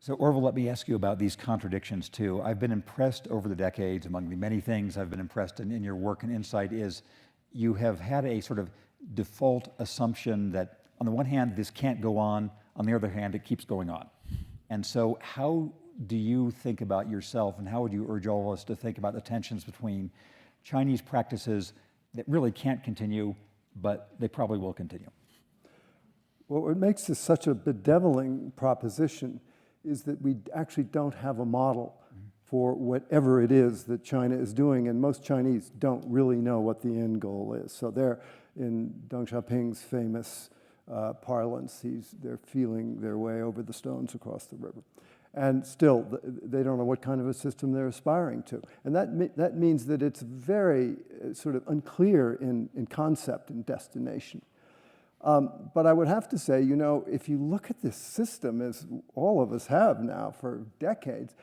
So Orville, let me ask you about these contradictions too. I've been impressed over the decades, among the many things I've been impressed in your work and insight is you have had a sort of default assumption that on the one hand, this can't go on the other hand, it keeps going on. And so how do you think about yourself and how would you urge all of us to think about the tensions between Chinese practices that really can't continue, but they probably will continue? Well, what makes this such a bedeviling proposition is that we actually don't have a model for whatever it is that China is doing, and most Chinese don't really know what the end goal is. So they're, in Deng Xiaoping's famous parlance, they're feeling their way over the stones across the river. And still, they don't know what kind of a system they're aspiring to. And that means that it's very sort of unclear in concept and destination. But I would have to say, you know, if you look at this system, as all of us have now for decades,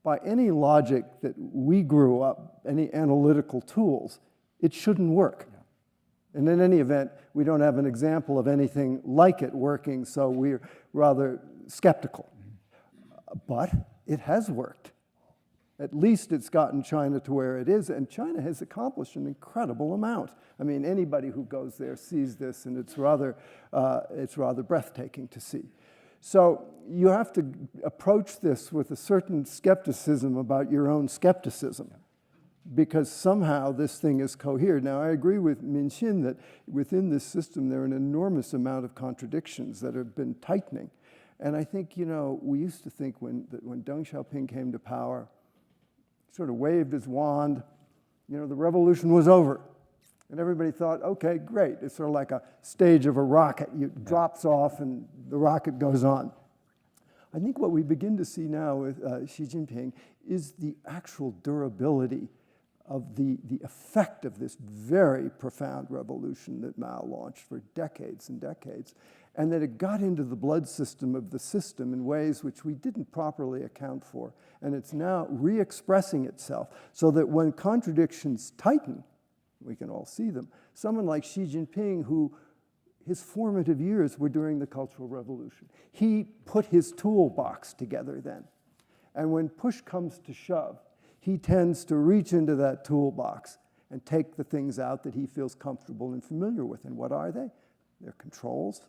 by any logic that we grew up, any analytical tools, it shouldn't work. Yeah. And in any event, we don't have an example of anything like it working, so we're rather skeptical. But it has worked. At least it's gotten China to where it is, and China has accomplished an incredible amount. I mean, anybody who goes there sees this, and it's rather breathtaking to see. So you have to approach this with a certain skepticism about your own skepticism, because somehow this thing is coherent. Now, I agree with Min-Shin that within this system there are an enormous amount of contradictions that have been tightening. And I think, you know, we used to think when Deng Xiaoping came to power, sort of waved his wand, you know, the revolution was over. And everybody thought, okay, great. It's sort of like a stage of a rocket. It drops off and the rocket goes on. I think what we begin to see now with Xi Jinping is the actual durability of the effect of this very profound revolution that Mao launched for decades and decades, and that it got into the blood system of the system in ways which we didn't properly account for. And it's now re-expressing itself so that when contradictions tighten, we can all see them. Someone like Xi Jinping, who his formative years were during the Cultural Revolution, he put his toolbox together then. And when push comes to shove, he tends to reach into that toolbox and take the things out that he feels comfortable and familiar with. And what are they? They're controls,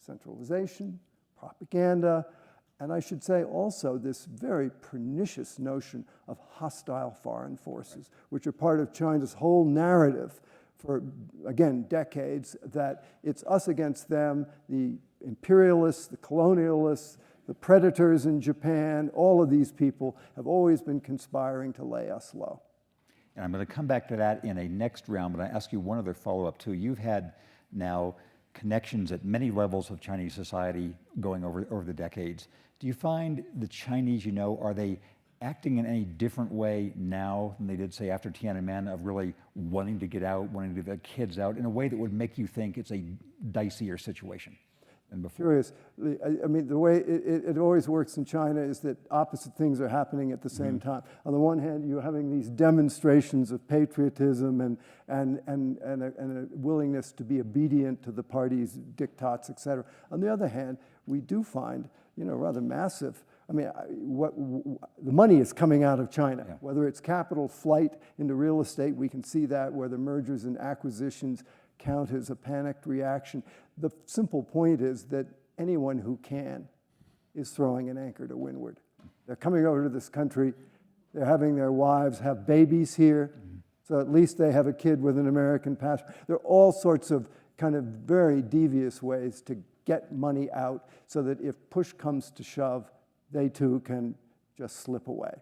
centralization, propaganda, and I should say also this very pernicious notion of hostile foreign forces, which are part of China's whole narrative for, again, decades, that it's us against them, the imperialists, the colonialists, the predators in Japan. All of these people have always been conspiring to lay us low. And I'm going to come back to that in a next round, but I ask you one other follow-up too. You've had now connections at many levels of Chinese society going over the decades. Do you find the Chinese, you know, are they acting in any different way now than they did, say, after Tiananmen, of really wanting to get out, wanting to get the kids out, in a way that would make you think it's a dicier situation than before? Curious. I mean, the way it always works in China is that opposite things are happening at the same time. On the one hand, you're having these demonstrations of patriotism and a willingness to be obedient to the party's diktats, et cetera. On the other hand, we do find, you know, rather massive. I mean, the money is coming out of China, yeah. Whether it's capital flight into real estate, we can see that, where the mergers and acquisitions count as a panicked reaction. The simple point is that anyone who can is throwing an anchor to windward. They're coming over to this country, they're having their wives have babies here, so at least they have a kid with an American passport. There are all sorts of kind of very devious ways to get money out so that if push comes to shove, they too can just slip away.